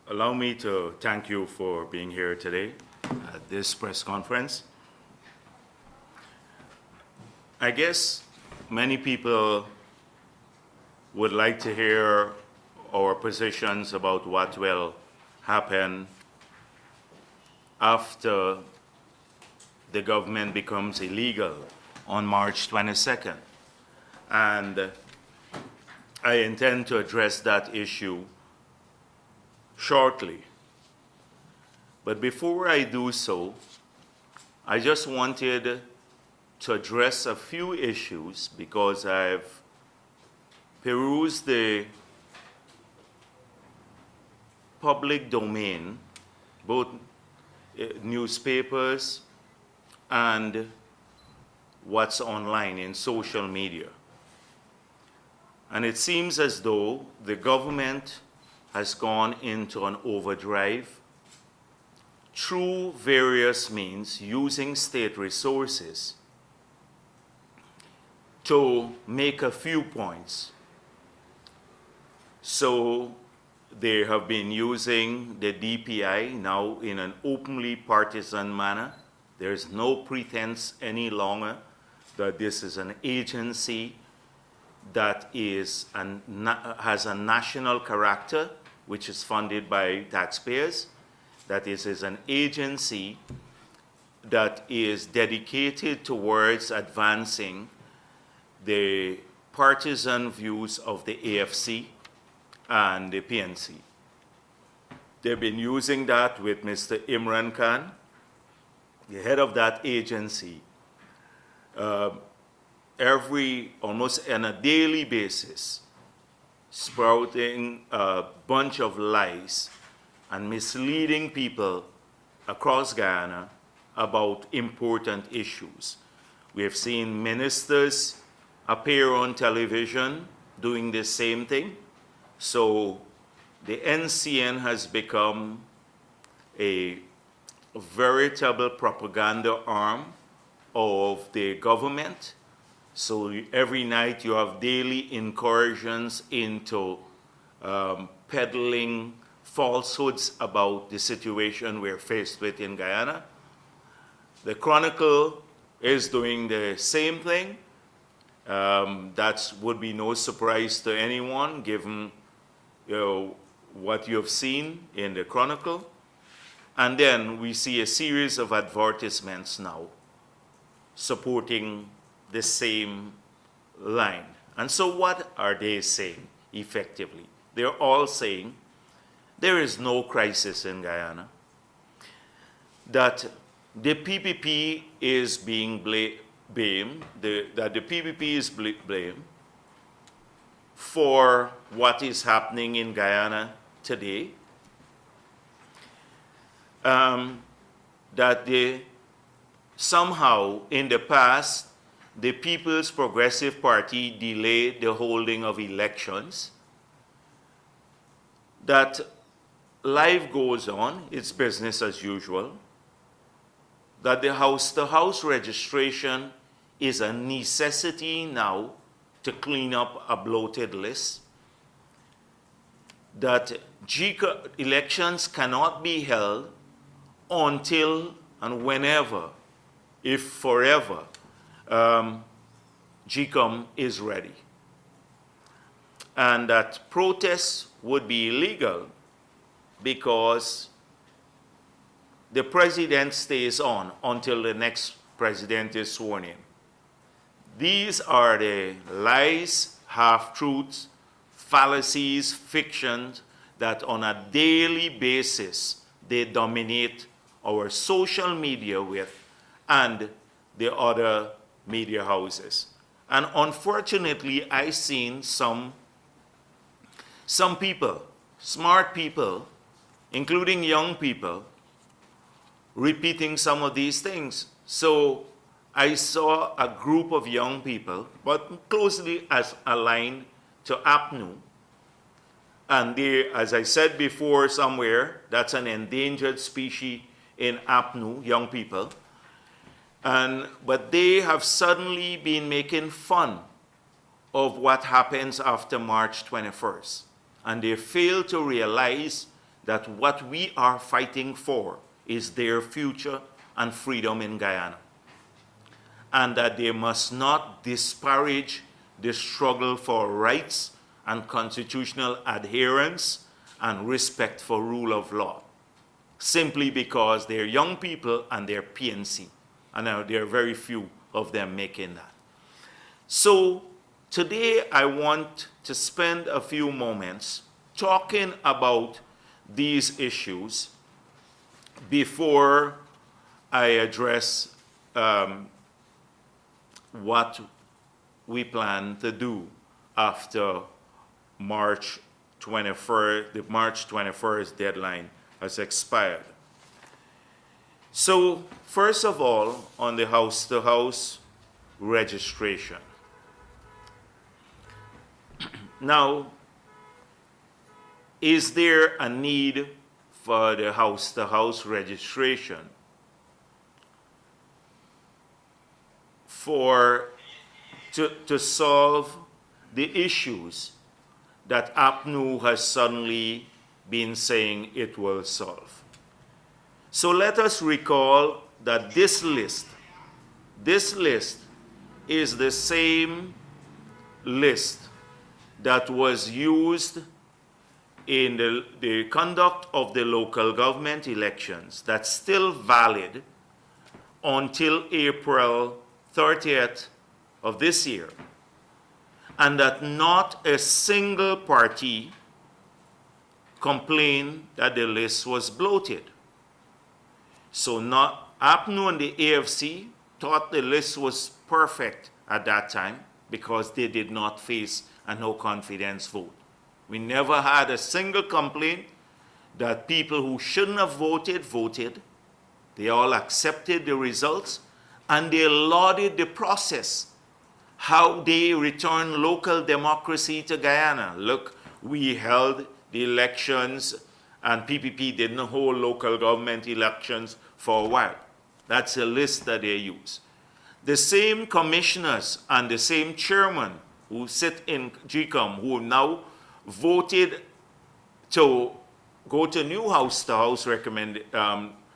Allow me to thank you for being here today at this press conference. I guess many people would like to hear our positions about what will happen after the government becomes illegal on March 22nd. And I intend to address that issue shortly. But before I do so, I just wanted to address a few issues because I've perused the public domain, both newspapers and what's online in social media. And it seems as though the government has gone into an overdrive through various means using state resources to make a few points. So they have been using the DPI now in an openly partisan manner. There's no pretense any longer that this is an agency that is has a national character, which is funded by taxpayers. That is an agency that is dedicated towards advancing the partisan views of the AFC and the PNC. They've been using that with Mr. Imran Khan, the head of that agency, almost on a daily basis, sprouting a bunch of lies and misleading people across Guyana about important issues. We have seen ministers appear on television doing the same thing. So the NCN has become a veritable propaganda arm of the government. So every night you have daily incursions into peddling falsehoods about the situation we're faced with in Guyana. The Chronicle is doing the same thing. That would be no surprise to anyone given what you have seen in the Chronicle. And then we see a series of advertisements now supporting the same line. And so what are they saying effectively? They're all saying there is no crisis in Guyana, that the PPP is being blamed, that the PPP is blamed for what is happening in Guyana today, that somehow in the past, the People's Progressive Party delayed the holding of elections, that life goes on, it's business as usual, that the house-to-house registration is a necessity now to clean up a bloated list, that elections cannot be held until and whenever, if forever, GCOM is ready. And that protests would be illegal because the president stays on until the next president is sworn in. These are the lies, half-truths, fallacies, fictions that on a daily basis they dominate our social media with and the other media houses. And unfortunately, I've seen some people, smart people, including young people, repeating some of these things. So I saw a group of young people, but closely aligned to APNU. And they, as I said before somewhere, that's an endangered species in APNU, young people. But they have suddenly been making fun of what happens after March 21st. And they fail to realize that what we are fighting for is their future and freedom in Guyana, and that they must not disparage the struggle for rights and constitutional adherence and respect for rule of law, simply because they're young people and they're PNC, and there are very few of them making that. So today I want to spend a few moments talking about these issues before I address what we plan to do after March 21st, the March 21st deadline has expired. So first of all, on the house-to-house registration. Now, is there a need for the house-to-house registration to solve the issues that APNU has suddenly been saying it will solve? So let us recall that this list is the same list that was used in the conduct of the local government elections, that's still valid until April 30th of this year, and that not a single party complained that the list was bloated. So not APNU and the AFC thought the list was perfect at that time because they did not face a no confidence vote. We never had a single complaint that people who shouldn't have voted, voted. They all accepted the results and they lauded the process, how they returned local democracy to Guyana. Look, we held the elections and PPP didn't hold local government elections for a while. That's a list that they use. The same commissioners and the same chairman who sit in GCOM, who now voted to go to new house-to-house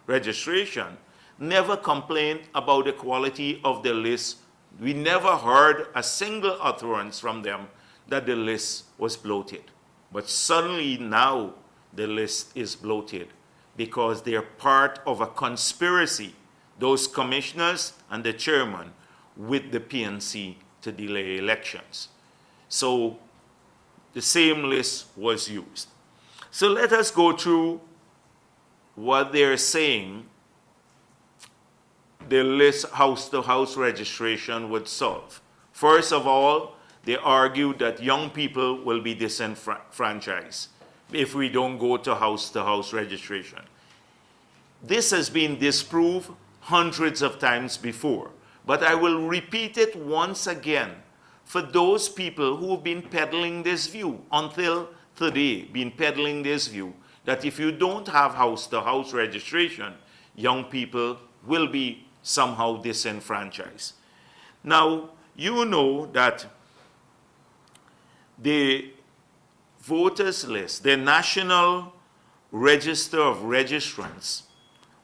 registration, never complained about the quality of the list. We never heard a single utterance from them that the list was bloated. But suddenly now the list is bloated because they're part of a conspiracy, those commissioners and the chairman, with the PNC to delay elections. So the same list was used. So let us go through what they're saying the list house-to-house registration would solve. First of all, they argued that young people will be disenfranchised if we don't go to house-to-house registration. This has been disproved hundreds of times before, but I will repeat it once again for those people who have been peddling this view until today, been peddling this view that if you don't have house-to-house registration, young people will be somehow disenfranchised. Now, you know that the voters list, the National Register of Registrants,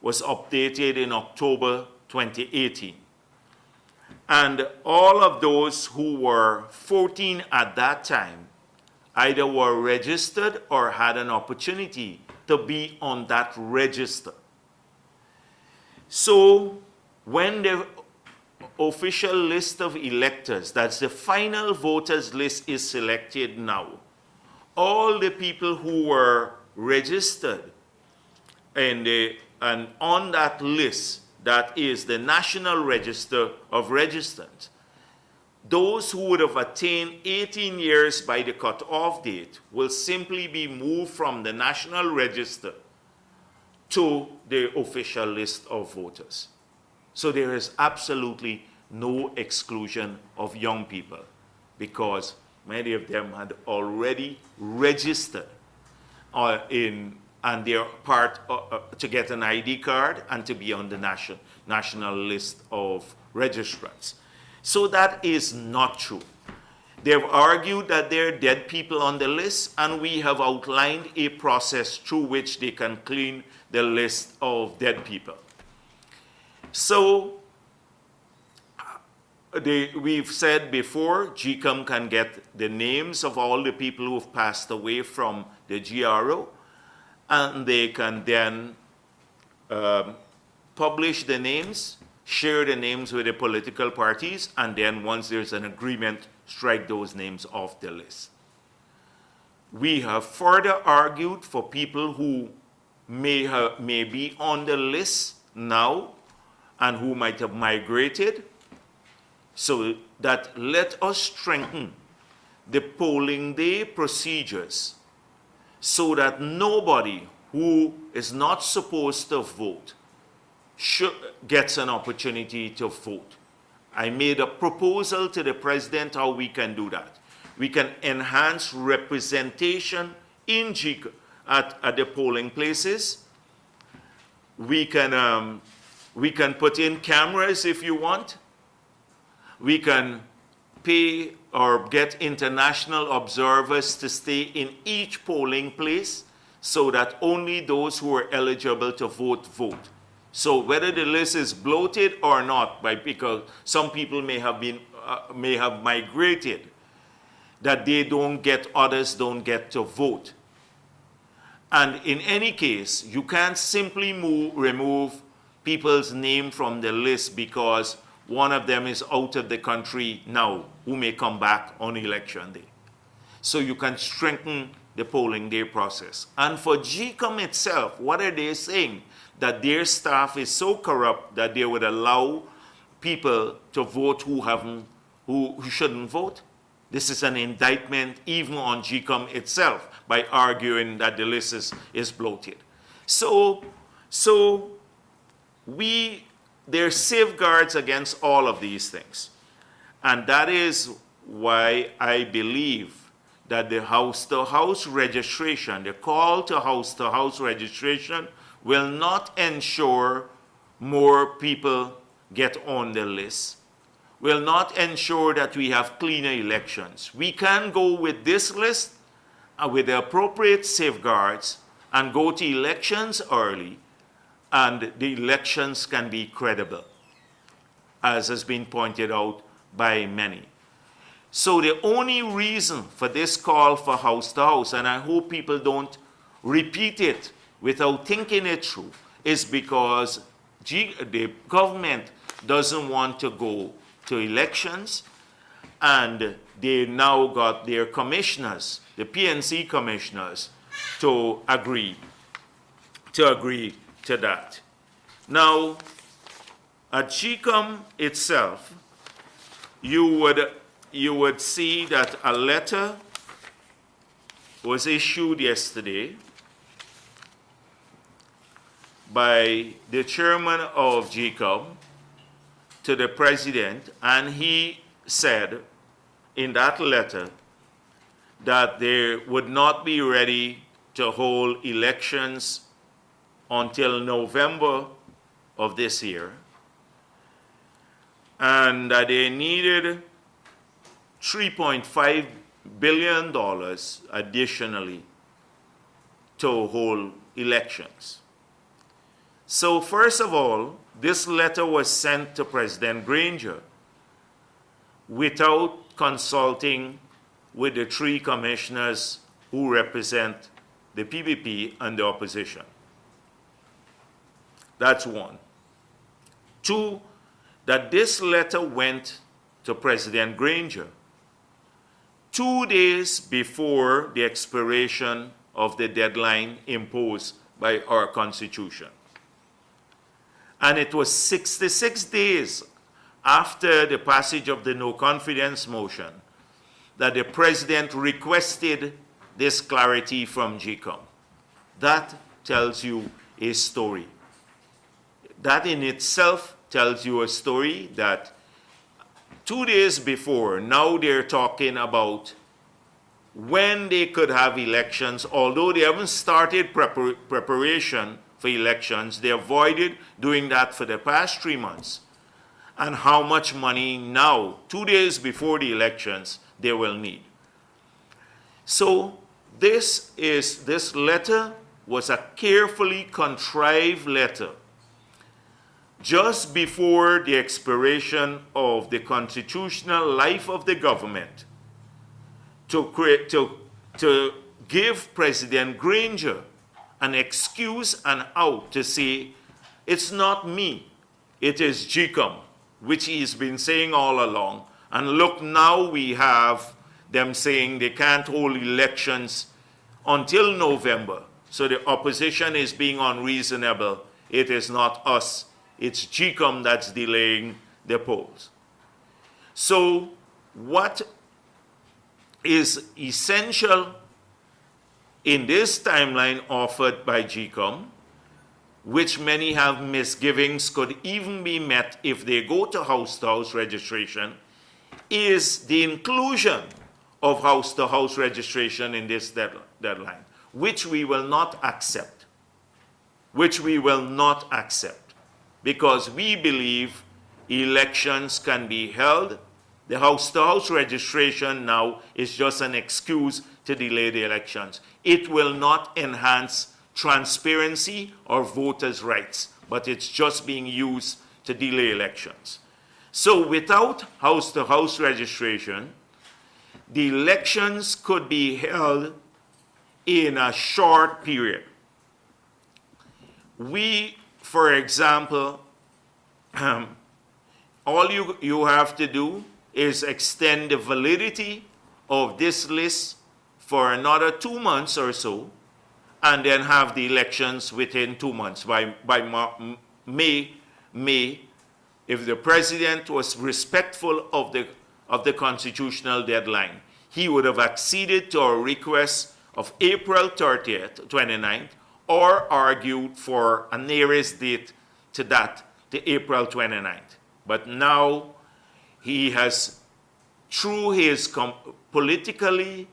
was updated in October 2018. And all of those who were 14 at that time either were registered or had an opportunity to be on that register. So when the official list of electors, that's the final voters list, is selected now, all the people who were registered and on that list, that is the National Register of Registrants, those who would have attained 18 years by the cutoff date will simply be moved from the National Register to the official list of voters. So there is absolutely no exclusion of young people because many of them had already registered and they're part to get an ID card and to be on the national list of registrants. So that is not true. They've argued that there are dead people on the list, and we have outlined a process through which they can clean the list of dead people. So we've said before, GCOM can get the names of all the people who've passed away from the GRO, and they can then publish the names, share the names with the political parties, and then once there's an agreement, strike those names off the list. We have further argued for people who may be on the list now and who might have migrated, so that let us strengthen the polling day procedures so that nobody who is not supposed to vote gets an opportunity to vote. I made a proposal to the president how we can do that. We can enhance representation in at the polling places. We can put in cameras if you want. We can pay or get international observers to stay in each polling place so that only those who are eligible to vote, vote. So whether the list is bloated or not, because some people may have migrated, that they don't get, others don't get to vote. And in any case, you can't simply remove people's name from the list because one of them is out of the country now, who may come back on election day. So you can strengthen the polling day process. And for GCOM itself, what are they saying? That their staff is so corrupt that they would allow people to vote who shouldn't vote? This is an indictment even on GCOM itself by arguing that the list is bloated. So there are safeguards against all of these things. And that is why I believe that the house-to-house registration, the call to house registration, will not ensure more people get on the list, will not ensure that we have cleaner elections. We can go with this list with the appropriate safeguards and go to elections early, and the elections can be credible, as has been pointed out by many. So the only reason for this call for house to house, and I hope people don't repeat it without thinking it through, is because the government doesn't want to go to elections, and they now got their commissioners, the PNC commissioners, to agree to that. Now, at GCOM itself, you would see that a letter was issued yesterday by the chairman of GCOM to the president, and he said in that letter that they would not be ready to hold elections until November of this year, and that they needed $3.5 billion additionally to hold elections. So first of all, this letter was sent to President Granger without consulting with the three commissioners who represent the PPP and the opposition. That's one. Two, that this letter went to President Granger 2 days before the expiration of the deadline imposed by our Constitution. And it was 66 days after the passage of the no confidence motion that the president requested this clarity from GCOM. That tells you a story. That in itself tells you a story that 2 days before, now they're talking about when they could have elections, although they haven't started preparation for elections. They avoided doing that for the past 3 months. And how much money now, 2 days before the elections, they will need. So this letter was a carefully contrived letter just before the expiration of the constitutional life of the government to give President Granger an excuse and out to say, it's not me, it is GCOM, which he's been saying all along. And look, now we have them saying they can't hold elections until November. So the opposition is being unreasonable. It is not us, it's GCOM that's delaying the polls. So what is essential in this timeline offered by GCOM, which many have misgivings could even be met if they go to house registration, is the inclusion of house-to-house registration in this deadline, which we will not accept. Which we will not accept, because we believe elections can be held. The house-to-house registration now is just an excuse to delay the elections. It will not enhance transparency or voters' rights, but it's just being used to delay elections. So without house-to-house registration, the elections could be held in a short period. We, for example, all you have to do is extend the validity of this list for another 2 months or so, and then have the elections within 2 months. By May, if the president was respectful of the constitutional deadline, he would have acceded to our request of April 30th, 29th, or argued for a nearest date to that, to April 29th. But now he has, through his politically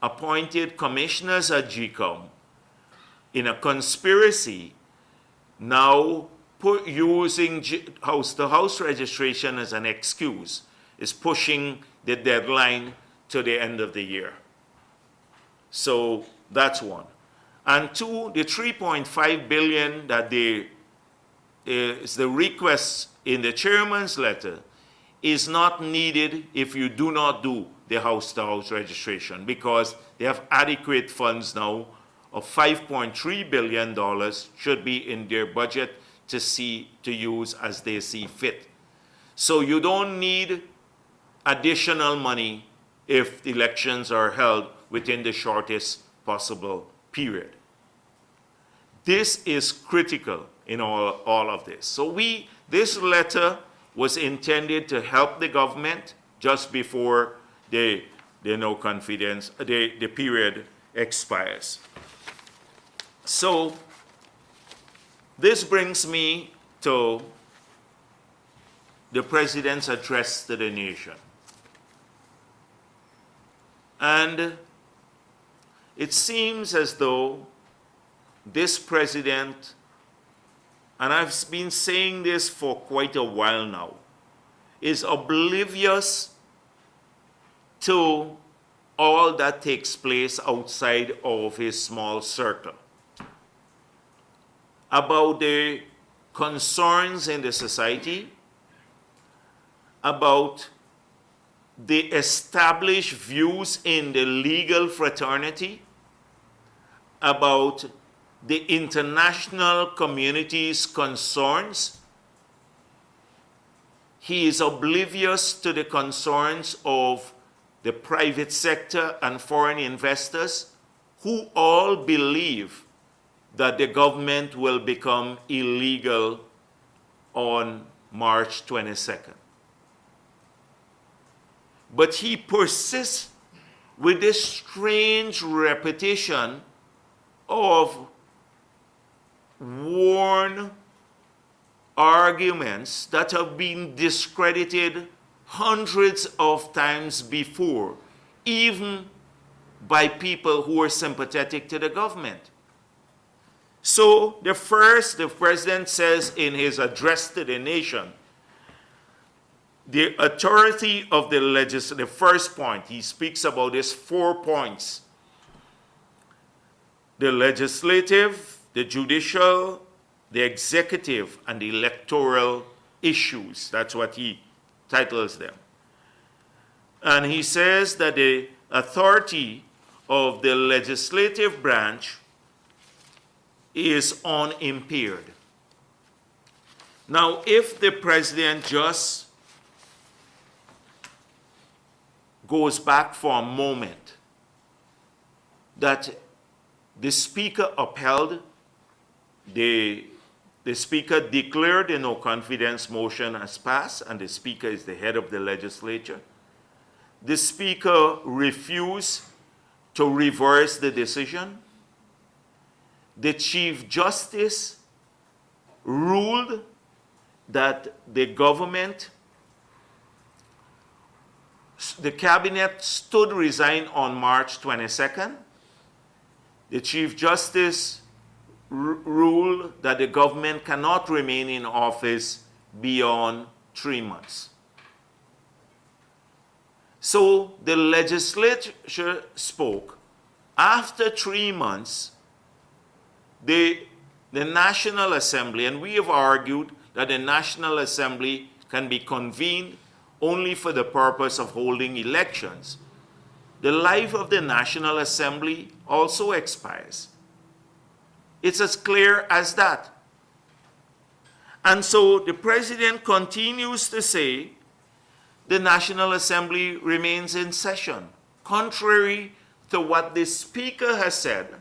appointed commissioners at GCOM, in a conspiracy, now using house-to-house registration as an excuse, is pushing the deadline to the end of the year. So that's one. And two, the $3.5 billion that is the request in the chairman's letter is not needed if you do not do the house-to-house registration, because they have adequate funds now of $5.3 billion should be in their budget to use as they see fit. So you don't need additional money if the elections are held within the shortest possible period. This is critical in all of this. So this letter was intended to help the government just before the period expires. So this brings me to the president's address to the nation. And it seems as though this president, and I've been saying this for quite a while now, is oblivious to all that takes place outside of his small circle, about the concerns in the society, about the established views in the legal fraternity, about the international community's concerns. He is oblivious to the concerns of the private sector and foreign investors, who all believe that the government will become illegal on March 22nd. But he persists with this strange repetition of worn arguments that have been discredited hundreds of times before, even by people who are sympathetic to the government. So the president says in his address to the nation, the authority of the legislature, the first point, he speaks about this 4 points. The legislative, the judicial, the executive, and the electoral issues. That's what he titles them. And he says that the authority of the legislative branch is unimpaired. Now, if the president just goes back for a moment that the speaker upheld, the speaker declared the no confidence motion as passed, and the speaker is the head of the legislature. The speaker refused to reverse the decision. The Chief Justice ruled that the government, the cabinet stood resigned on March 22nd. The Chief Justice ruled that the government cannot remain in office beyond 3 months. So the legislature spoke. After 3 months, the National Assembly, and we have argued that the National Assembly can be convened only for the purpose of holding elections. The life of the National Assembly also expires. It's as clear as that. And so the president continues to say the National Assembly remains in session, contrary to what the speaker has said,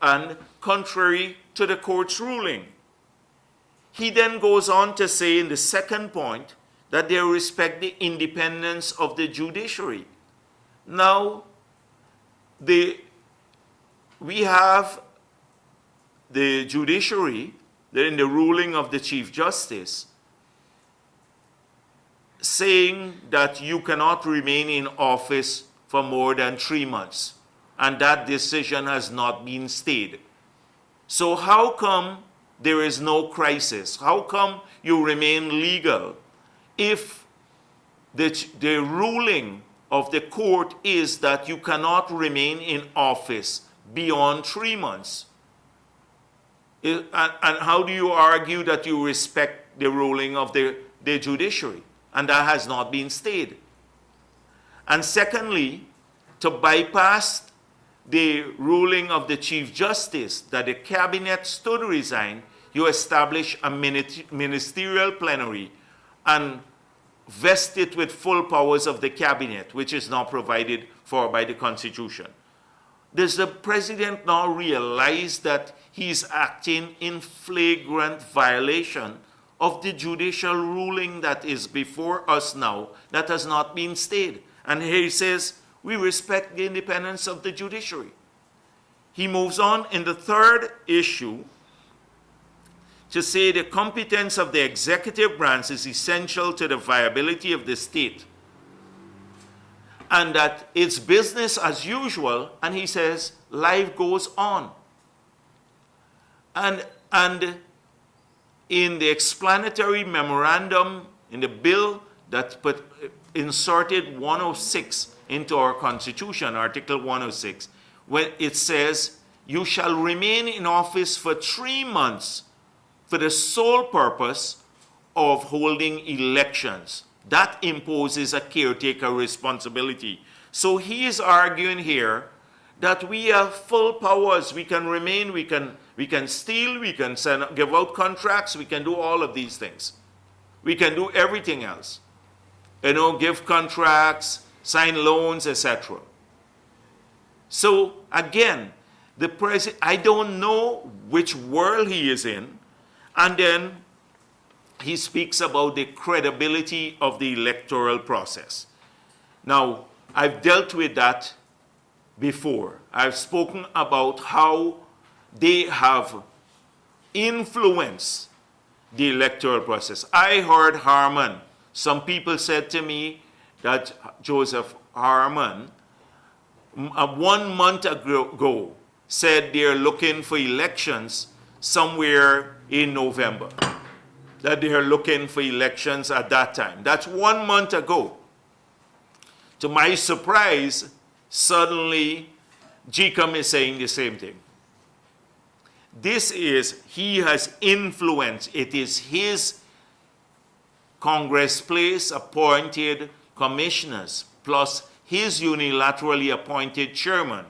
and contrary to the court's ruling. He then goes on to say in the second point that they respect the independence of the judiciary. Now, we have the judiciary, in the ruling of the Chief Justice, saying that you cannot remain in office for more than 3 months, and that decision has not been stayed. So how come there is no crisis? How come you remain legal if the ruling of the court is that you cannot remain in office beyond 3 months? And how do you argue that you respect the ruling of the judiciary? And that has not been stayed. And secondly, to bypass the ruling of the Chief Justice that the cabinet stood resigned, you establish a ministerial plenary and vest it with full powers of the cabinet, which is now provided for by the Constitution. Does the president now realize that he's acting in flagrant violation of the judicial ruling that is before us now that has not been stayed? And here he says, we respect the independence of the judiciary. He moves on in the third issue to say the competence of the executive branch is essential to the viability of the state, and that it's business as usual, and he says life goes on. And in the explanatory memorandum in the bill that inserted 106 into our Constitution, Article 106, when it says, you shall remain in office for 3 months for the sole purpose of holding elections. That imposes a caretaker responsibility. So he is arguing here that we have full powers. We can remain, we can steal, we can give out contracts, we can do all of these things. We can do everything else. Give contracts, sign loans, etc. So again, the president, I don't know which world he is in, and then he speaks about the credibility of the electoral process. Now, I've dealt with that before. I've spoken about how they have influenced the electoral process. I heard Harman. Some people said to me that Joseph Harman, 1 month ago, said they're looking for elections somewhere in November. that they are looking for elections at that time. That's 1 month ago. To my surprise, suddenly GCOM is saying the same thing. He has influence. It is his Congress place appointed commissioners plus his unilaterally appointed chairman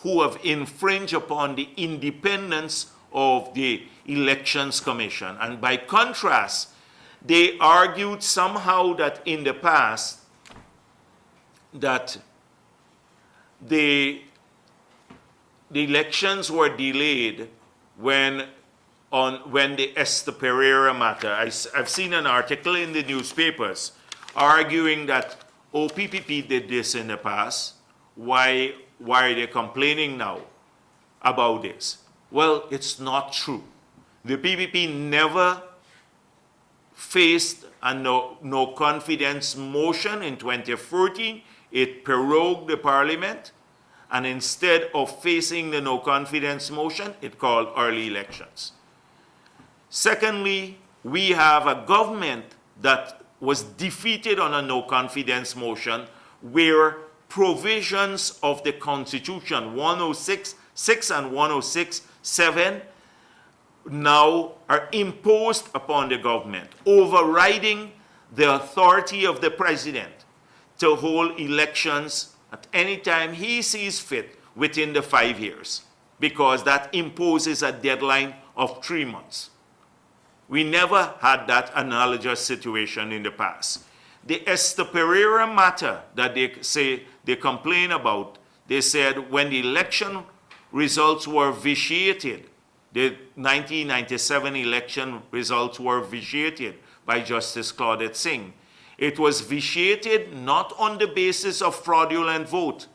who have infringed upon the independence of the Elections Commission. And by contrast, they argued somehow that in the past that the elections were delayed when the Esther Pereira matter. I've seen an article in the newspapers arguing that, oh, PPP did this in the past. Why are they complaining now about this? Well, it's not true. The PPP never faced a no confidence motion in 2014. It prorogued the parliament, and instead of facing the no confidence motion, it called early elections. Secondly, we have a government that was defeated on a no confidence motion where provisions of the Constitution 106.6 and 106.7 now are imposed upon the government, overriding the authority of the president to hold elections at any time he sees fit within the 5 years, because that imposes a deadline of 3 months. We never had that analogous situation in the past. The Esther Pereira matter that they say they complain about, they said when the election results were vitiated, the 1997 election results were vitiated by Justice Claudette Singh. It was vitiated not on the basis of fraudulent vote,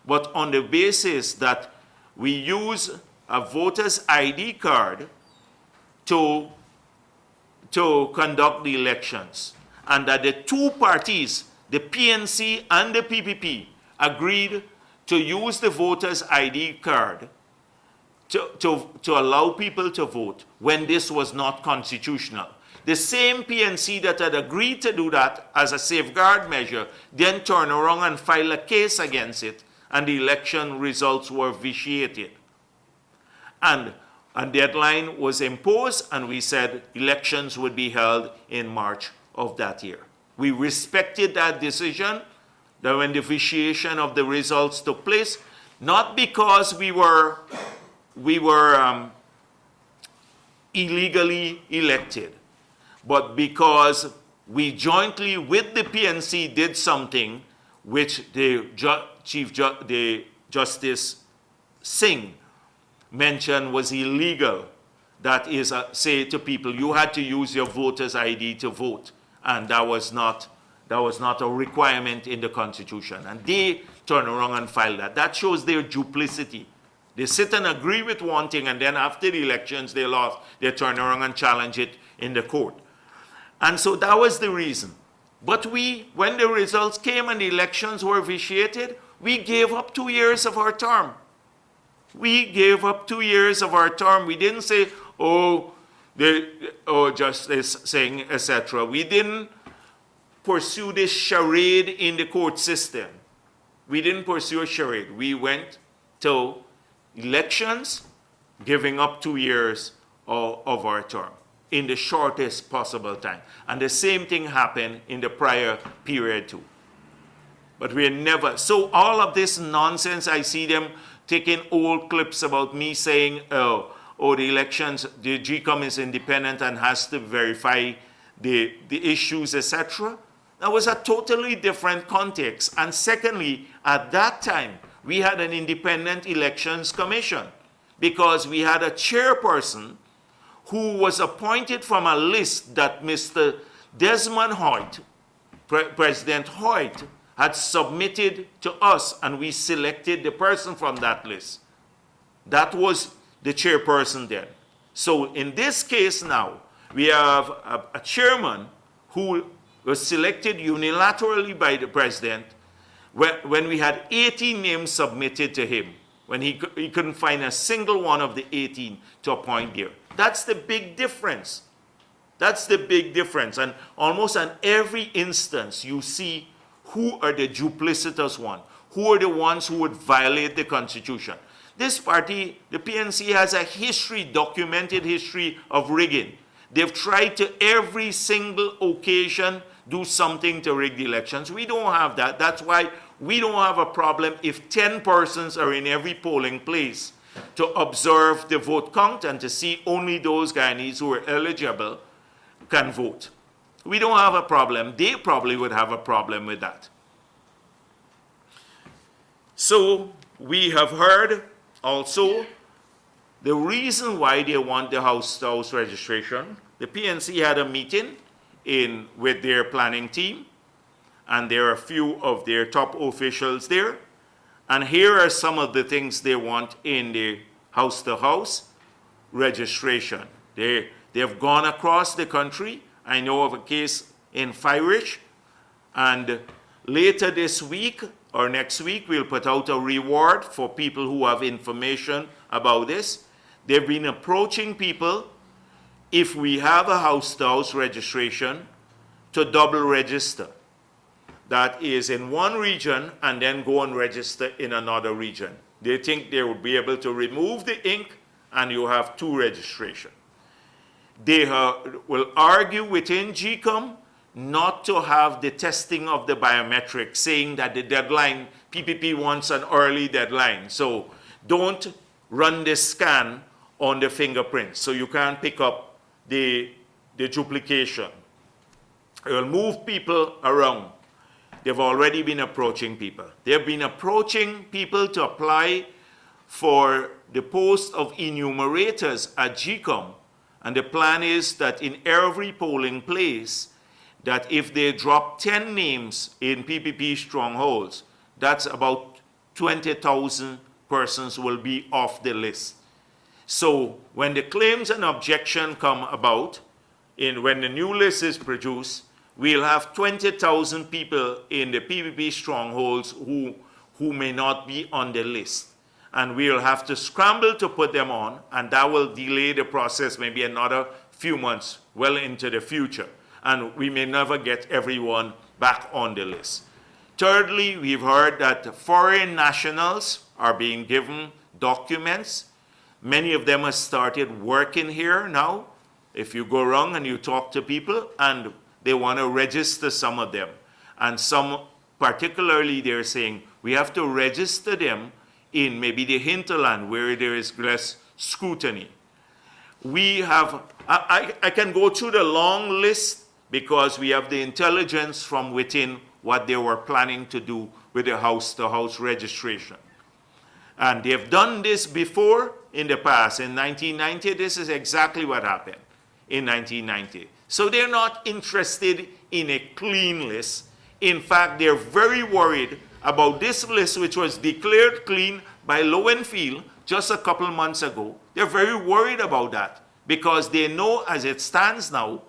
but on the basis that we use a voter's ID card to conduct the elections, and that the two parties, the PNC and the PPP, agreed to use the voter's ID card to allow people to vote when this was not constitutional. The same PNC that had agreed to do that as a safeguard measure then turned around and filed a case against it, and the election results were vitiated. And a deadline was imposed, and we said elections would be held in March of that year. We respected that decision, that when the vitiation of the results took place, not because we were illegally elected, but because we jointly with the PNC did something which the Justice Singh mentioned was illegal. That is, say to people, you had to use your voter's ID to vote, and that was not a requirement in the Constitution. And they turn around and file that. That shows their duplicity. They sit and agree with one thing, and then after the elections they lost, they turn around and challenge it in the court. And so that was the reason. But when the results came and the elections were vitiated, we gave up 2 years of our term. We gave up 2 years of our term. We didn't say, Justice Singh, etc. We didn't pursue this charade in the court system. We didn't pursue a charade. We went to elections, giving up 2 years of our term in the shortest possible time. And the same thing happened in the prior period too. But we never, so all of this nonsense, I see them taking old clips about me saying, the elections, the GCOM is independent and has to verify the issues, etc. That was a totally different context. And secondly, at that time, we had an independent elections commission because we had a chairperson who was appointed from a list that Mr. Desmond Hoyt, President Hoyt, had submitted to us, and we selected the person from that list. That was the chairperson then. So in this case now, we have a chairman who was selected unilaterally by the president when we had 18 names submitted to him, when he couldn't find a single one of the 18 to appoint there. That's the big difference. That's the big difference. And almost on every instance, you see who are the duplicitous ones, who are the ones who would violate the Constitution. This party, the PNC, has a history, documented history of rigging. They've tried to every single occasion do something to rig the elections. We don't have that. That's why we don't have a problem if 10 persons are in every polling place to observe the vote count and to see only those Guyanese who are eligible can vote. We don't have a problem. They probably would have a problem with that. So we have heard also the reason why they want the house-to-house registration. The PNC had a meeting with their planning team, and there are a few of their top officials there. And here are some of the things they want in the house-to-house registration. They've gone across the country. I know of a case in Firish, and later this week or next week, we'll put out a reward for people who have information about this. They've been approaching people, if we have a house-to-house registration, to double register. That is in one region and then go and register in another region. They think they will be able to remove the ink and you have two registrations. They will argue within GCOM not to have the testing of the biometrics, saying that the deadline, PPP wants an early deadline. So don't run the scan on the fingerprints, so you can't pick up the duplication. It will move people around. They've already been approaching people. They've been approaching people to apply for the post of enumerators at GCOM. And the plan is that in every polling place, that if they drop 10 names in PPP strongholds, that's about 20,000 persons will be off the list. So when the claims and objection come about, when the new list is produced, we'll have 20,000 people in the PPP strongholds who may not be on the list. And we'll have to scramble to put them on, and that will delay the process maybe another few months well into the future. And we may never get everyone back on the list. Thirdly, we've heard that foreign nationals are being given documents. Many of them have started working here now. If you go around and you talk to people, and they want to register some of them. And some, particularly, they're saying, we have to register them in maybe the hinterland where there is less scrutiny. We have, I can go through the long list because we have the intelligence from within what they were planning to do with the house-to-house registration. And they've done this before in the past. In 1990, this is exactly what happened in 1990. So they're not interested in a clean list. In fact, they're very worried about this list, which was declared clean by Lowenfield just a couple months ago. They're very worried about that because they know as it stands now,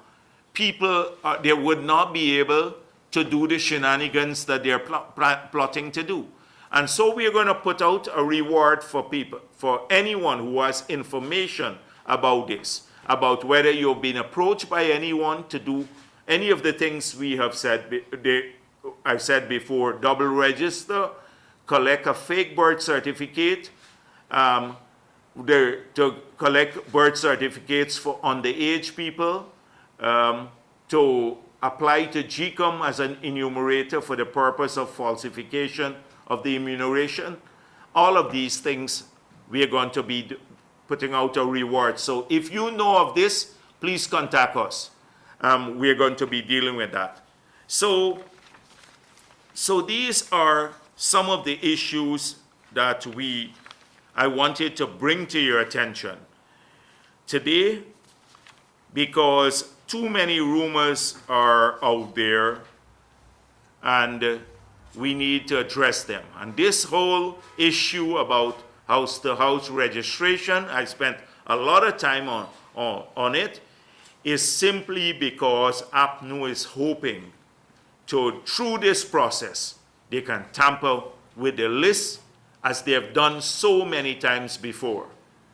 people, they would not be able to do the shenanigans that they're plotting to do. And so we're going to put out a reward for people, for anyone who has information about this, about whether you've been approached by anyone to do any of the things we have said, I've said before, double register, collect a fake birth certificate, to collect birth certificates for underage people, to apply to GCOM as an enumerator for the purpose of falsification of the enumeration. All of these things we are going to be putting out a reward. So if you know of this, please contact us. We are going to be dealing with that. So these are some of the issues that I wanted to bring to your attention today, because too many rumors are out there and we need to address them. And this whole issue about house-to-house registration, I spent a lot of time on it, is simply because APNU is hoping to, through this process, they can tamper with the list as they have done so many times before.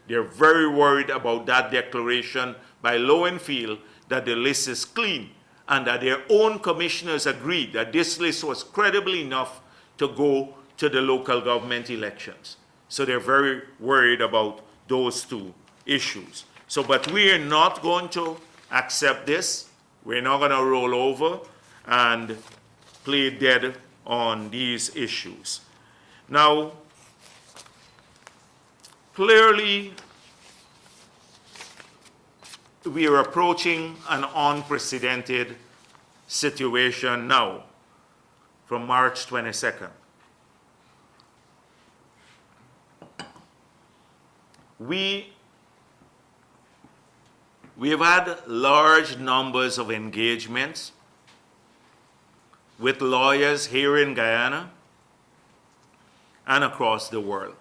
They're very worried about that declaration by Lowenfield that the list is clean and that their own commissioners agreed that this list was credible enough to go to the local government elections. So they're very worried about those two issues. So, but we are not going to accept this. We're not going to roll over and play dead on these issues. Now, clearly, we are approaching an unprecedented situation now from March 22nd. We have had large numbers of engagements with lawyers here in Guyana and across the world.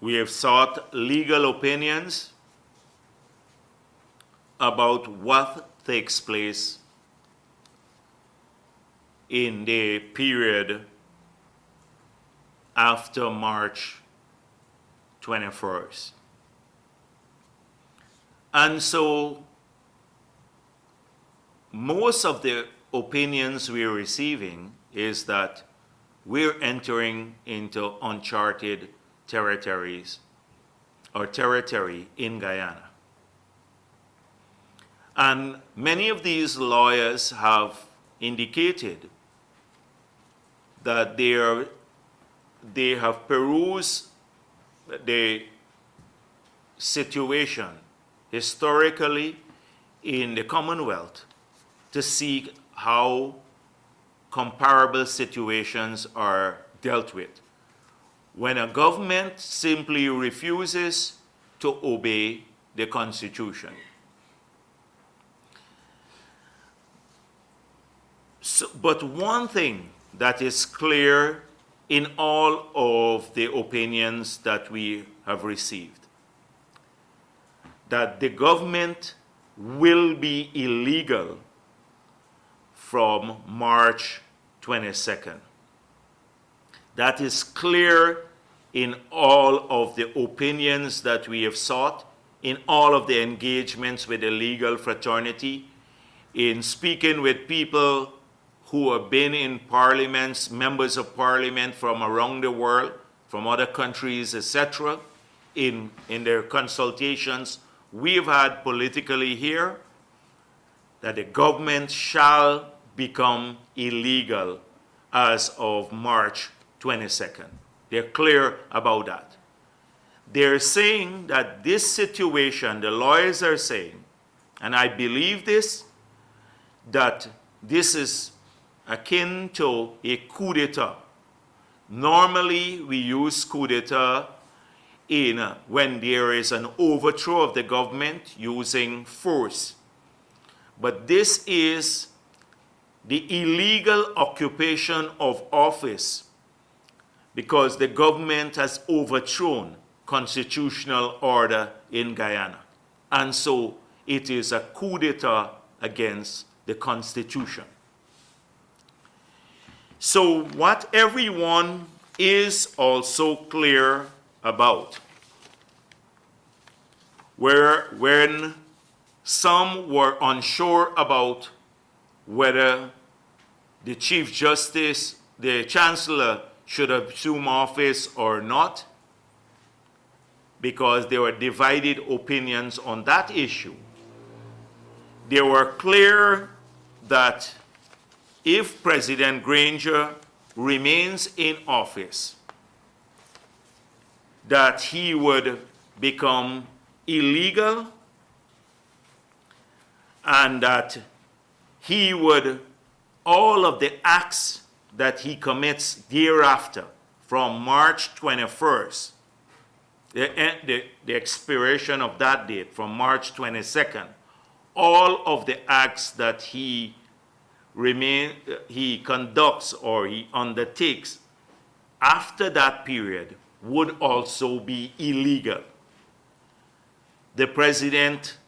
We have sought legal opinions about what takes place in the period after March 21st. And so most of the opinions we're receiving is that we're entering into uncharted territories or territory in Guyana. And many of these lawyers have indicated that they have perused the situation historically in the Commonwealth to see how comparable situations are dealt with. When a government simply refuses to obey the Constitution. So, but one thing that is clear in all of the opinions that we have received, that the government will be illegal from March 22nd. That is clear in all of the opinions that we have sought, in all of the engagements with the legal fraternity, in speaking with people who have been in parliaments, members of parliament from around the world, from other countries, etc., in their consultations we've had politically here, that the government shall become illegal as of March 22nd. They're clear about that. They're saying that this situation, the lawyers are saying, and I believe this, that this is akin to a coup d'etat. Normally, we use coup d'etat when there is an overthrow of the government using force. But this is the illegal occupation of office because the government has overthrown constitutional order in Guyana. And so it is a coup d'etat against the Constitution. So what everyone is also clear about, when some were unsure about whether the Chief Justice, the Chancellor, should assume office or not, because there were divided opinions on that issue, they were clear that if President Granger remains in office, that he would become illegal and that he would, all of the acts that he commits thereafter from March 21st, the expiration of that date from March 22nd, all of the acts that he conducts or he undertakes after that period would also be illegal. The president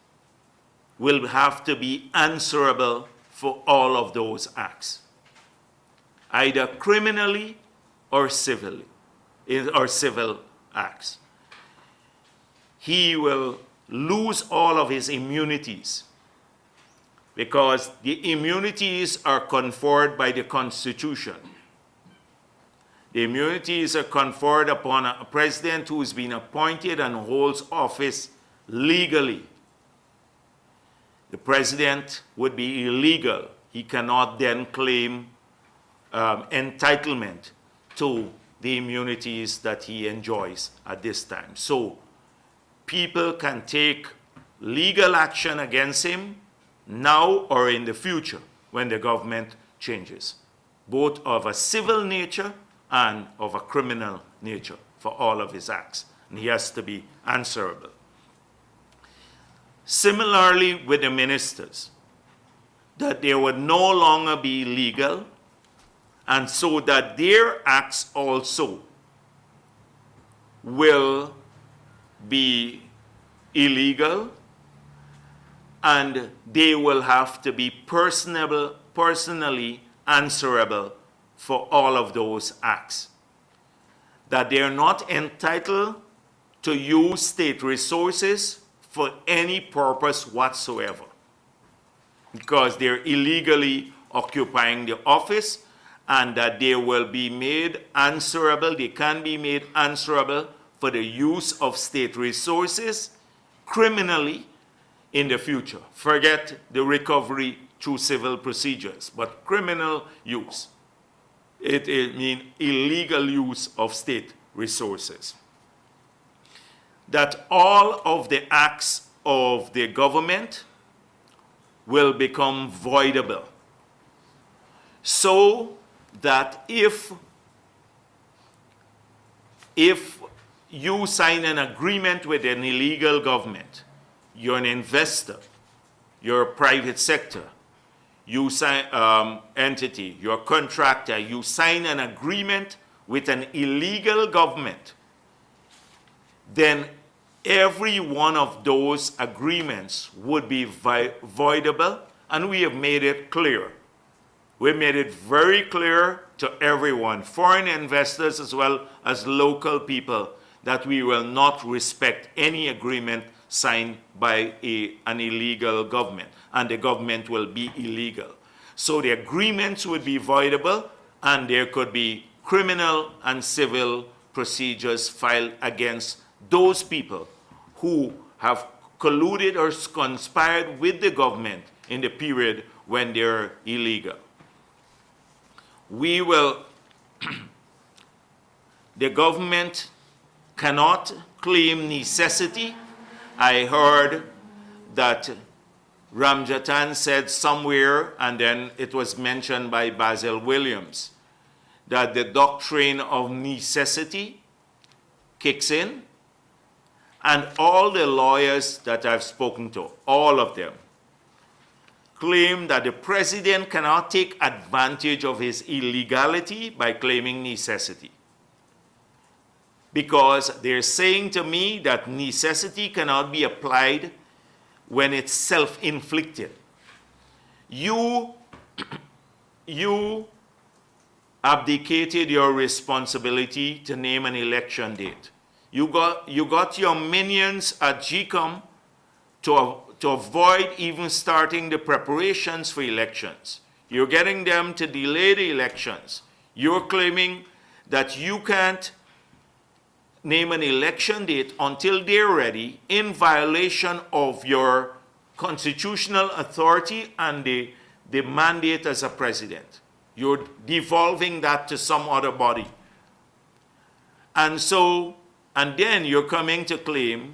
will have to be answerable for all of those acts, either criminally or civilly, or civil acts. he will lose all of his immunities, because the immunities are conferred by the Constitution. The immunities are conferred upon a president who has been appointed and holds office legally. The president would be illegal. He cannot then claim entitlement to the immunities that he enjoys at this time. So people can take legal action against him now or in the future when the government changes, both of a civil nature and of a criminal nature for all of his acts. And he has to be answerable. Similarly with the ministers, that they would no longer be legal, and so that their acts also will be illegal, and they will have to be personally answerable for all of those acts. That they are not entitled to use state resources for any purpose whatsoever, because they're illegally occupying the office, and that they will be made answerable, they can be made answerable for the use of state resources criminally in the future. Forget the recovery through civil procedures, but criminal use. It means illegal use of state resources. That all of the acts of the government will become voidable. So that if you sign an agreement with an illegal government, you're an investor, you're a private sector, you sign entity, you're a contractor, you sign an agreement with an illegal government, then every one of those agreements would be voidable, and we have made it clear. We made it very clear to everyone, foreign investors as well as local people, that we will not respect any agreement signed by an illegal government, and the government will be illegal. So the agreements would be voidable, and there could be criminal and civil procedures filed against those people who have colluded or conspired with the government in the period when they're illegal. We will, the government cannot claim necessity. I heard that Ramjatan said somewhere, and then it was mentioned by Basil Williams, that the doctrine of necessity kicks in, and all the lawyers that I've spoken to, all of them, claim that the president cannot take advantage of his illegality by claiming necessity. Because they're saying to me that necessity cannot be applied when it's self-inflicted. You abdicated your responsibility to name an election date. You got your minions at GCOM to avoid even starting the preparations for elections. You're getting them to delay the elections. You're claiming that you can't name an election date until they're ready, in violation of your constitutional authority and the mandate as a president. You're devolving that to some other body. And then you're coming to claim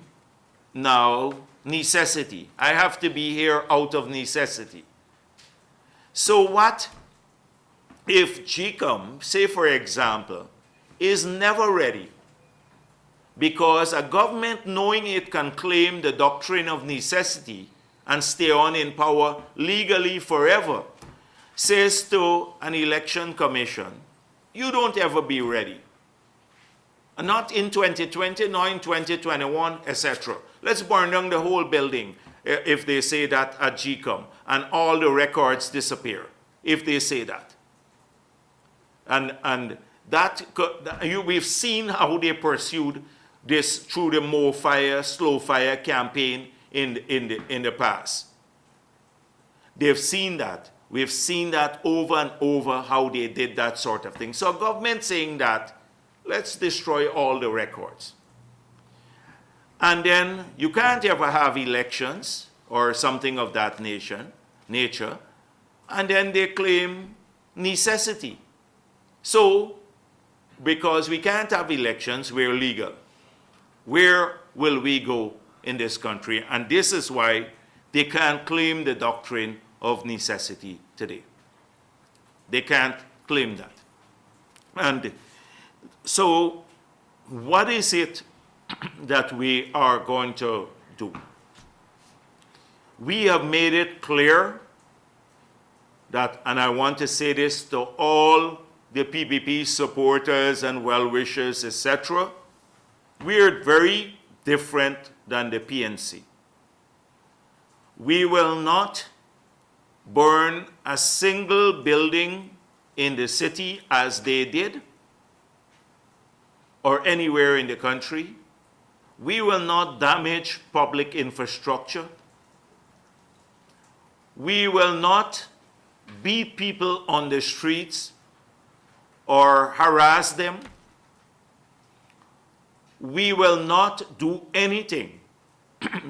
now necessity. I have to be here out of necessity. So what if GCOM, say for example, is never ready? Because a government, knowing it can claim the doctrine of necessity and stay on in power legally forever, says to an election commission, you don't ever be ready. Not in 2020, nor in 2021, etc. Let's burn down the whole building if they say that at GCOM, and all the records disappear, if they say that. And that we've seen how they pursued this through the more fire, slow fire campaign in the past. They've seen that. We've seen that over and over how they did that sort of thing. So government saying that, let's destroy all the records. And then you can't ever have elections or something of that nature, and then they claim necessity. So, because we can't have elections, we're legal. Where will we go in this country? And this is why they can't claim the doctrine of necessity today. They can't claim that. And so, what is it that we are going to do? We have made it clear that, and I want to say this to all the PPP supporters and well-wishers, etc., we are very different than the PNC. We will not burn a single building in the city as they did, or anywhere in the country. We will not damage public infrastructure. We will not beat people on the streets or harass them. We will not do anything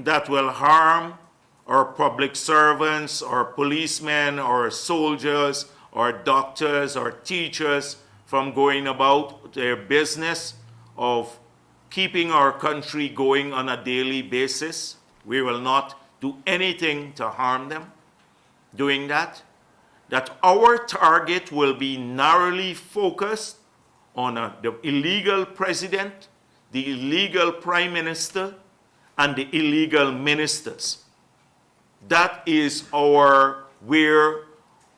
that will harm our public servants or policemen or soldiers or doctors or teachers from going about their business of keeping our country going on a daily basis. We will not do anything to harm them doing that. That our target will be narrowly focused on the illegal president, the illegal prime minister, and the illegal ministers. That is where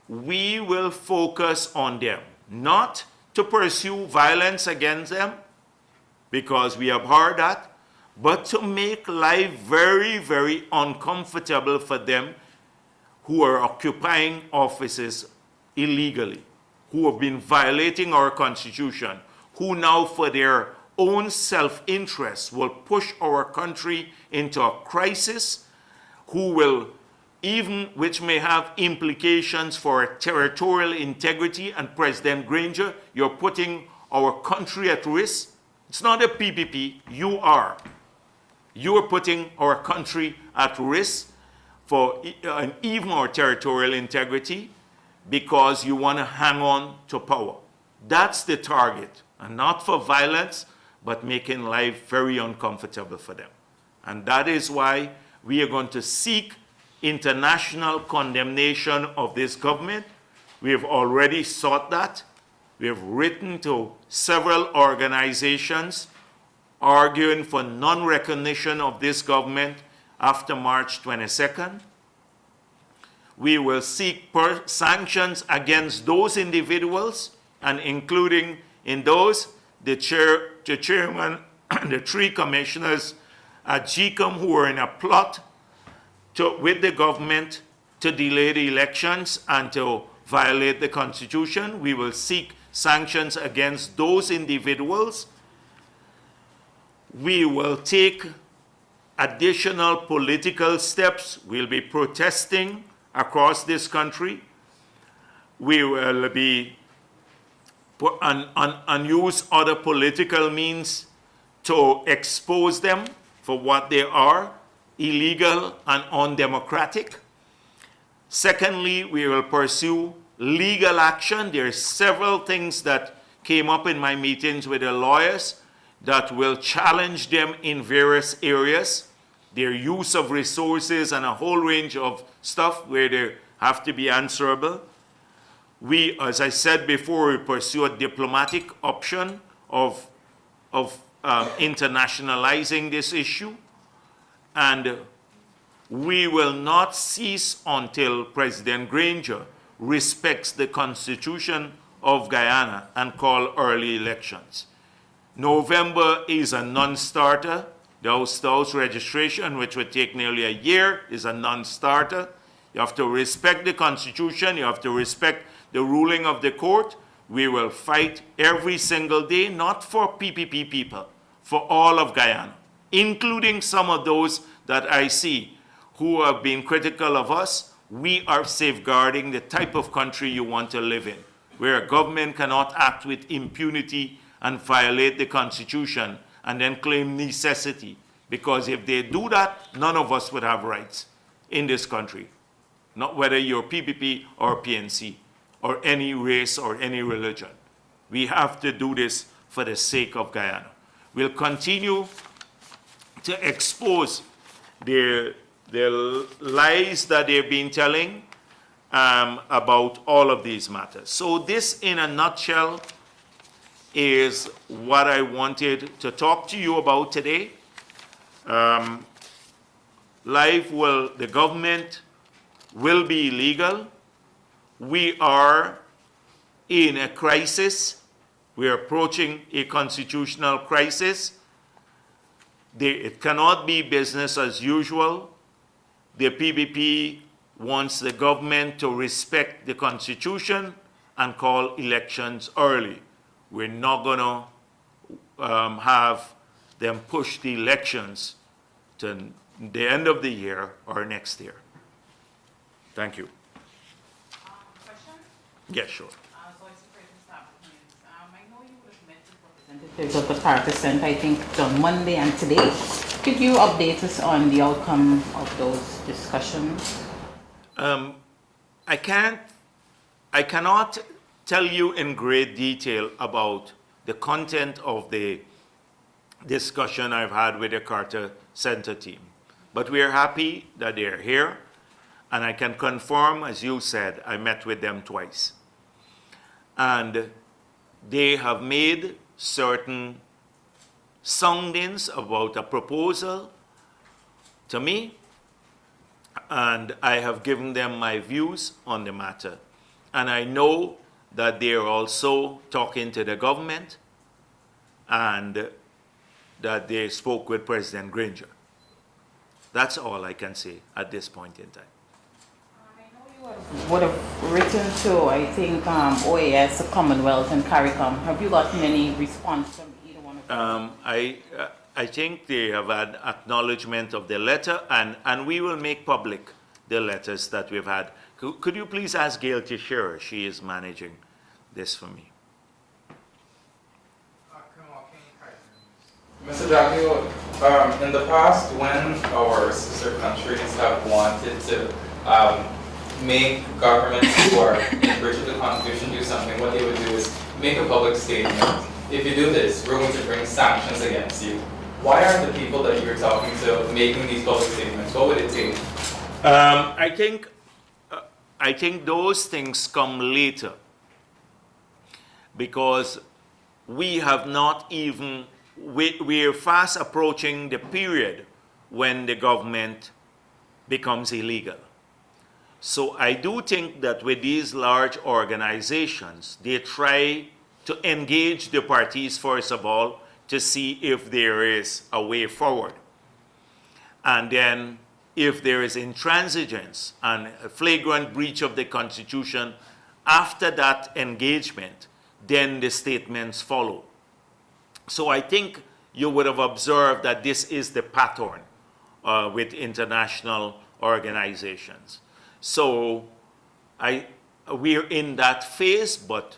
we will focus on them, not to pursue violence against them, because we abhor that, but to make life very, very uncomfortable for them who are occupying offices illegally, who have been violating our Constitution, who now for their own self-interest will push our country into a crisis, who will which may have implications for territorial integrity. And President Granger, you're putting our country at risk. It's not a PPP, you are. You are putting our country at risk for even our territorial integrity because you want to hang on to power. That's the target, and not for violence, but making life very uncomfortable for them. And that is why we are going to seek international condemnation of this government. We have already sought that. We have written to several organizations arguing for non-recognition of this government after March 22nd. We will seek sanctions against those individuals, and including in those, the chairman and the 3 commissioners at GCOM who are in a plot with the government to delay the elections and to violate the Constitution. We will seek sanctions against those individuals. We will take additional political steps. We'll be protesting across this country. We will be and use other political means to expose them for what they are, illegal and undemocratic. Secondly, we will pursue legal action. There are several things that came up in my meetings with the lawyers that will challenge them in various areas, their use of resources and a whole range of stuff where they have to be answerable. We, as I said before, we pursue a diplomatic option of internationalizing this issue. And we will not cease until President Granger respects the Constitution of Guyana and call early elections. November is a non-starter. The House registration, which would take nearly a year, is a non-starter. You have to respect the Constitution. You have to respect the ruling of the court. We will fight every single day, not for PPP people, for all of Guyana, including some of those that I see who have been critical of us. We are safeguarding the type of country you want to live in, where a government cannot act with impunity and violate the Constitution and then claim necessity. Because if they do that, none of us would have rights in this country, not whether you're PPP or PNC or any race or any religion. We have to do this for the sake of Guyana. We'll continue to expose the lies that they've been telling about all of these matters. So this, in a nutshell, is what I wanted to talk to you about today. The government will be illegal. We are in a crisis. We are approaching a constitutional crisis. It cannot be business as usual. The PPP wants the government to respect the Constitution and call elections early. We're not going to have them push the elections to the end of the year or next year. Thank you. Question? Yes, sure. I know you would have met with representatives of the Particent, I think, on Monday and today. Could you update us on the outcome of those discussions? I cannot tell you in great detail about the content of the discussion I've had with the Carter Center team. But we are happy that they're here, and I can confirm, as you said, I met with them twice. And they have made certain soundings about a proposal to me, and I have given them my views on the matter. And I know that they are also talking to the government and that they spoke with President Granger. That's all I can say at this point in time. I know you would have written to, I think, OAS, the Commonwealth, and CARICOM. Have you gotten any response from either one of them? I think they have had acknowledgement of the letter, and we will make public the letters that we've had. Could you please ask Gail to share? She is managing this for me. Mr. Jagdeo, in the past, when our sister countries have wanted to make governments who are in breach of the Constitution do something, what they would do is make a public statement. If you do this, we're going to bring sanctions against you. Why aren't the people that you're talking to making these public statements? What would it take? I think those things come later, because we have not even, we're fast approaching the period when the government becomes illegal. So I do think that with these large organizations, they try to engage the parties first of all to see if there is a way forward. And then if there is intransigence and a flagrant breach of the Constitution, after that engagement, then the statements follow. So I think you would have observed that this is the pattern with international organizations. So we're in that phase, but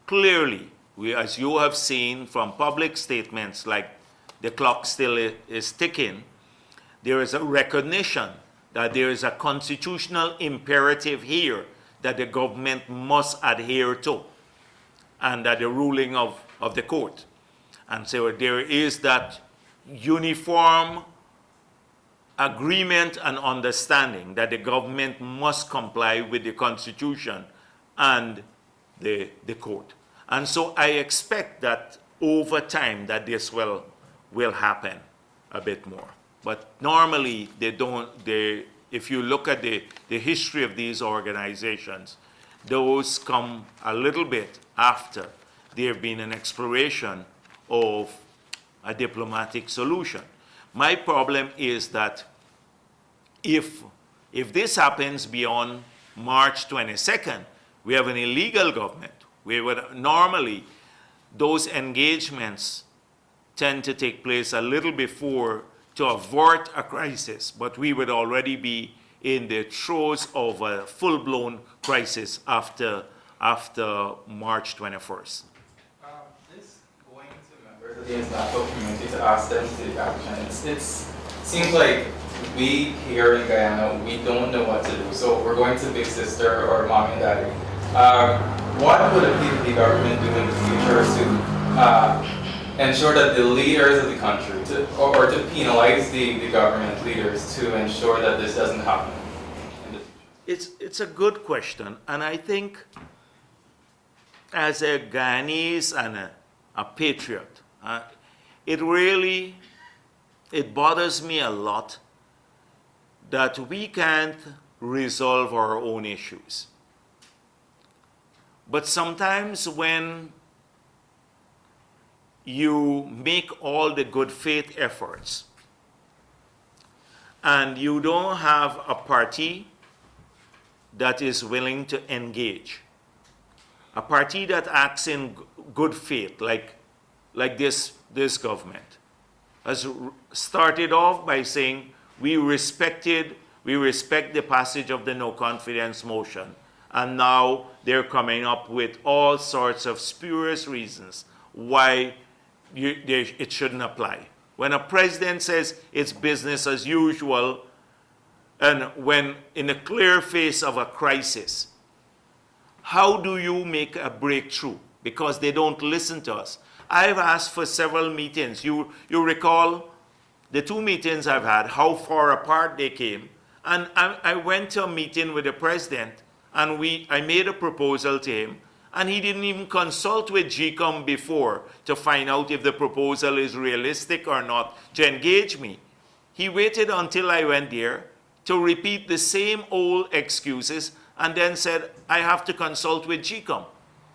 clearly, as you have seen from public statements like the clock still is ticking, there is a recognition that there is a constitutional imperative here that the government must adhere to, and that the ruling of the court. And so there is that uniform agreement and understanding that the government must comply with the Constitution and the court. And so I expect that over time that this will happen a bit more. But normally if you look at the history of these organizations, those come a little bit after there have been an exploration of a diplomatic solution. My problem is that if this happens beyond March 22nd, we have an illegal government. We would normally, those engagements tend to take place a little before to avert a crisis, but we would already be in the throes of a full-blown crisis after March 21st. This going to members of the international community to ask them to take action, it seems like we here in Guyana, we don't know what to do. So we're going to Big Sister or Mommy and Daddy. What would a PPP government do in the future to ensure that the leaders of the country, or to penalize the government leaders to ensure that this doesn't happen in the future? It's a good question, and I think as a Guyanese and a patriot, it bothers me a lot that we can't resolve our own issues. But sometimes when you make all the good faith efforts and you don't have a party that is willing to engage, a party that acts in good faith, like this government, has started off by saying we respect the passage of the no confidence motion, and now they're coming up with all sorts of spurious reasons why it shouldn't apply. When a president says it's business as usual, and when in the clear face of a crisis, how do you make a breakthrough? Because they don't listen to us. I've asked for several meetings. You recall the 2 meetings I've had, how far apart they came. And I went to a meeting with the president, and I made a proposal to him, and he didn't even consult with GCOM before to find out if the proposal is realistic or not to engage me. He waited until I went there to repeat the same old excuses and then said, I have to consult with GCOM.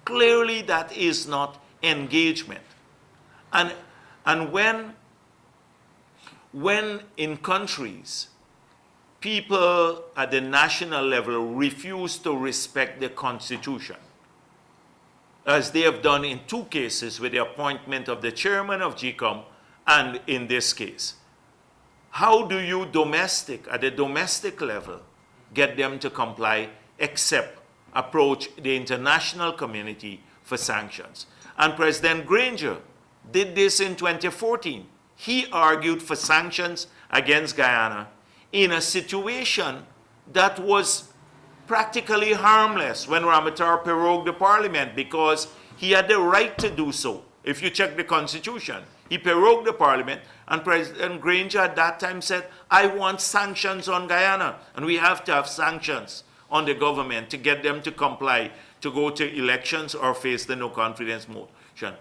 Clearly that is not engagement. And when in countries, people at the national level refuse to respect the Constitution, as they have done in 2 cases with the appointment of the chairman of GCOM and in this case, how do you at the domestic level, get them to comply except approach the international community for sanctions? And President Granger did this in 2014. He argued for sanctions against Guyana in a situation that was practically harmless when Ramatar prorogued the parliament, because he had the right to do so. If you check the Constitution, he prorogued the parliament, and President Granger at that time said, I want sanctions on Guyana, and we have to have sanctions on the government to get them to comply, to go to elections or face the no confidence motion.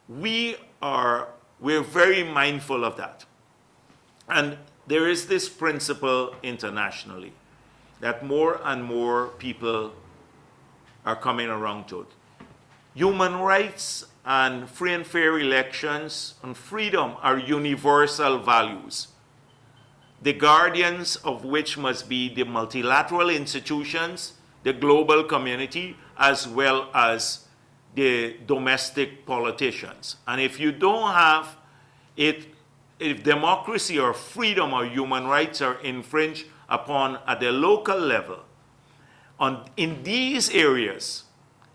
We're very mindful of that. And there is this principle internationally that more and more people are coming around to it. Human rights and free and fair elections and freedom are universal values, the guardians of which must be the multilateral institutions, the global community, as well as the domestic politicians. And if you don't have it, if democracy or freedom or human rights are infringed upon at the local level, in these areas,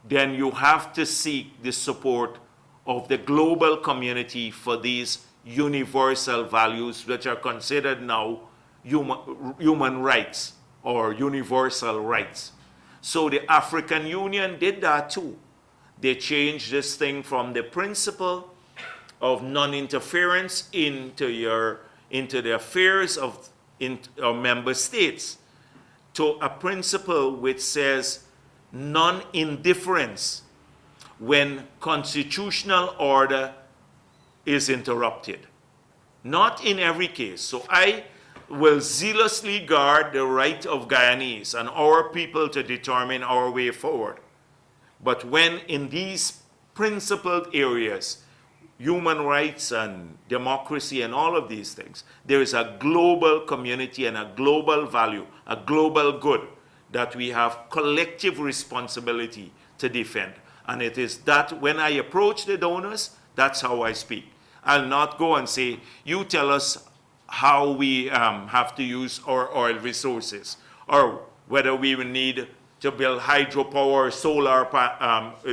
then you have to seek the support of the global community for these universal values, which are considered now human rights or universal rights. So the African Union did that too. They changed this thing from the principle of non-interference into the affairs of our member states to a principle which says non-indifference when constitutional order is interrupted. Not in every case. So I will zealously guard the right of Guyanese and our people to determine our way forward. But when in these principled areas, human rights and democracy and all of these things, there is a global community and a global value, a global good that we have collective responsibility to defend. And it is that when I approach the donors, that's how I speak. I'll not go and say, you tell us how we have to use our oil resources, or whether we will need to build hydropower,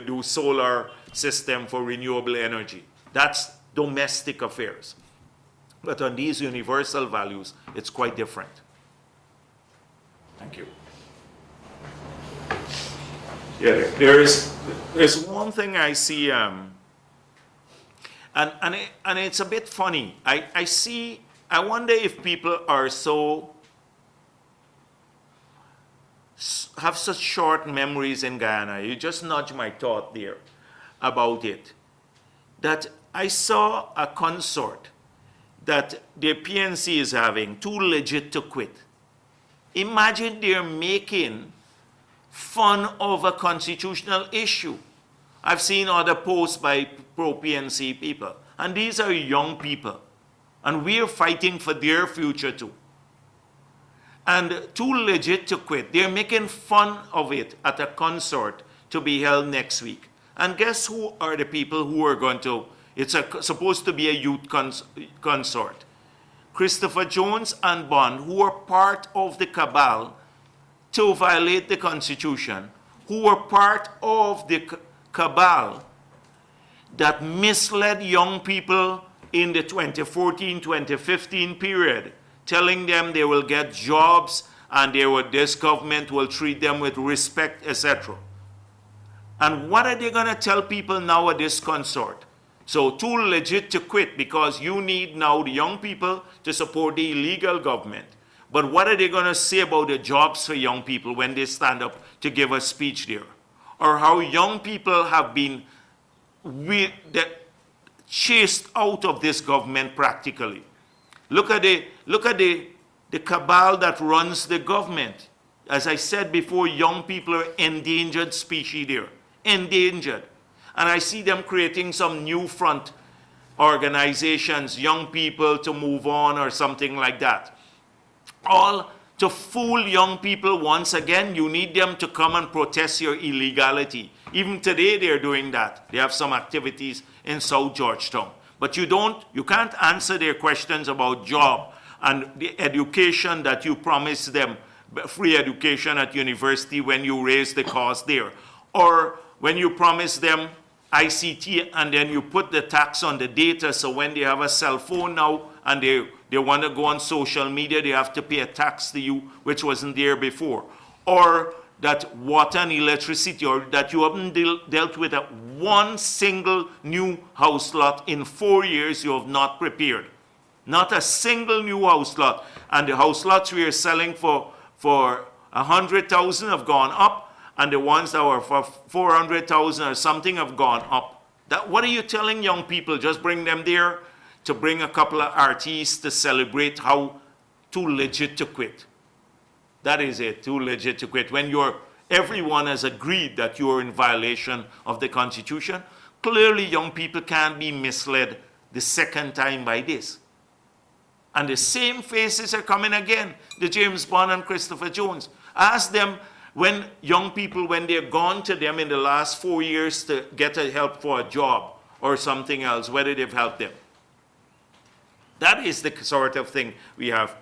do solar system for renewable energy. That's domestic affairs. But on these universal values, it's quite different. Thank you. Yeah, there's one thing I see, and it's a bit funny. I wonder if people are have such short memories in Guyana. You just nudge my thought there about it. That I saw a consort that the PNC is having, too legit to quit. Imagine they're making fun of a constitutional issue. I've seen other posts by pro-PNC people, and these are young people, and we're fighting for their future too. And too legit to quit. They're making fun of it at a consort to be held next week. And guess who are the people who are going to, it's supposed to be a youth consort. Christopher Jones and Bond, who are part of the cabal to violate the Constitution, who were part of the cabal that misled young people in the 2014-2015 period, telling them they will get jobs and this government will treat them with respect, etc. And what are they going to tell people now at this consort? So too legit to quit because you need now the young people to support the illegal government. But what are they going to say about the jobs for young people when they stand up to give a speech there? Or how young people have been chased out of this government practically. Look at the cabal that runs the government. As I said before, young people are endangered species there. Endangered. And I see them creating some new front organizations, young people to move on or something like that. All to fool young people once again. You need them to come and protest your illegality. Even today they're doing that. They have some activities in South Georgetown. But you can't answer their questions about job and the education that you promise them, free education at university when you raise the cost there. Or when you promise them ICT and then you put the tax on the data, so when they have a cell phone now and they want to go on social media, they have to pay a tax to you, which wasn't there before. Or that water and electricity, or that you haven't dealt with one single new house lot in 4 years you have not prepared. Not a single new house lot. And the house lots we are selling for 100,000 have gone up, and the ones that were for 400,000 or something have gone up. What are you telling young people? Just bring them there to bring a couple of artists to celebrate how too legit to quit. That is it, too legit to quit. When everyone has agreed that you are in violation of the Constitution, clearly young people can't be misled the second time by this. And the same faces are coming again, the James Bond and Christopher Jones. Ask them, when young people, when they're gone to them in the last 4 years to get help for a job or something else, whether they've helped them. That is the sort of thing we have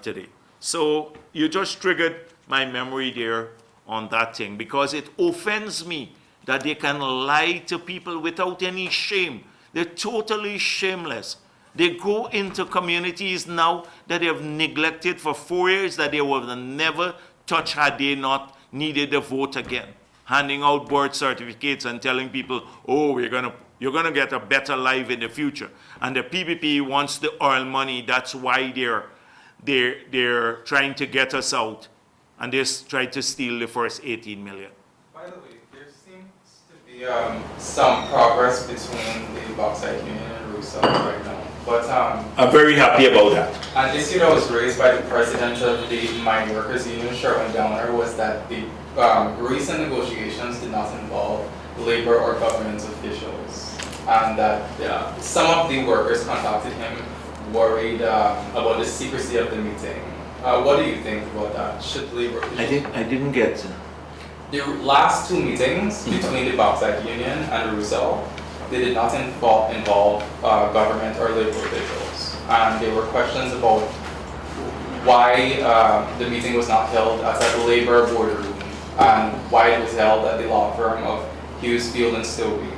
today. So you just triggered my memory there on that thing, because it offends me that they can lie to people without any shame. They're totally shameless. They go into communities now that they have neglected for 4 years, that they would have never touched had they not needed to vote again. Handing out birth certificates and telling people, oh, you're gonna get a better life in the future. And the PPP wants the oil money. That's why they're trying to get us out. And they try to steal the first 18 million. By the way, there seems to be some progress between the Bauxite Union and Rousseau right now. But I'm very happy about that. An issue that was raised by the president of the Mine Workers Union, Sherwin Downer, was that the recent negotiations did not involve labor or government officials, and that some of the workers contacted him worried about the secrecy of the meeting. What do you think about that? Should labor officials... I didn't get... The last two meetings between the Bauxite Union and Rousseau, they did not involve government or labor officials. And there were questions about why the meeting was not held at the labor boardroom and why it was held at the law firm of Hughes, Field and Stobie.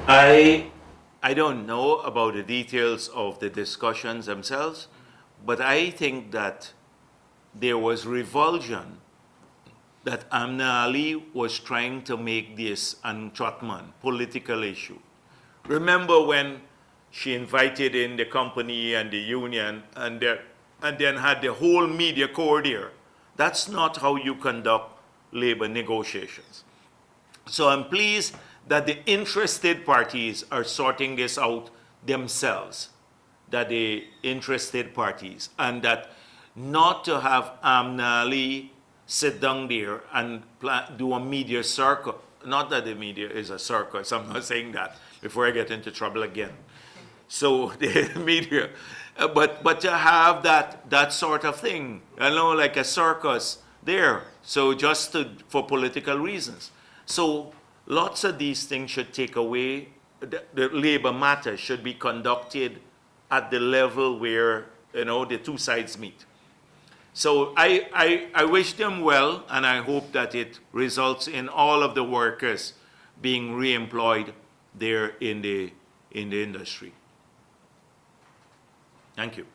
I don't know about the details of the discussions themselves, but I think that there was revulsion that Amna Ali was trying to make this an Trotman political issue. Remember when she invited in the company and the union and then had the whole media corps there? That's not how you conduct labor negotiations. So I'm pleased that the interested parties are sorting this out themselves, that the interested parties, and that not to have Amna Ali sit down there and do a media circle. Not that the media is a circus, I'm not saying that before I get into trouble again. So the media, but to have that sort of thing, like a circus there, so just for political reasons. So lots of these things should take away, the labor matter should be conducted at the level where, the two sides meet. So I wish them well, and I hope that it results in all of the workers being re-employed there in the industry. Thank you.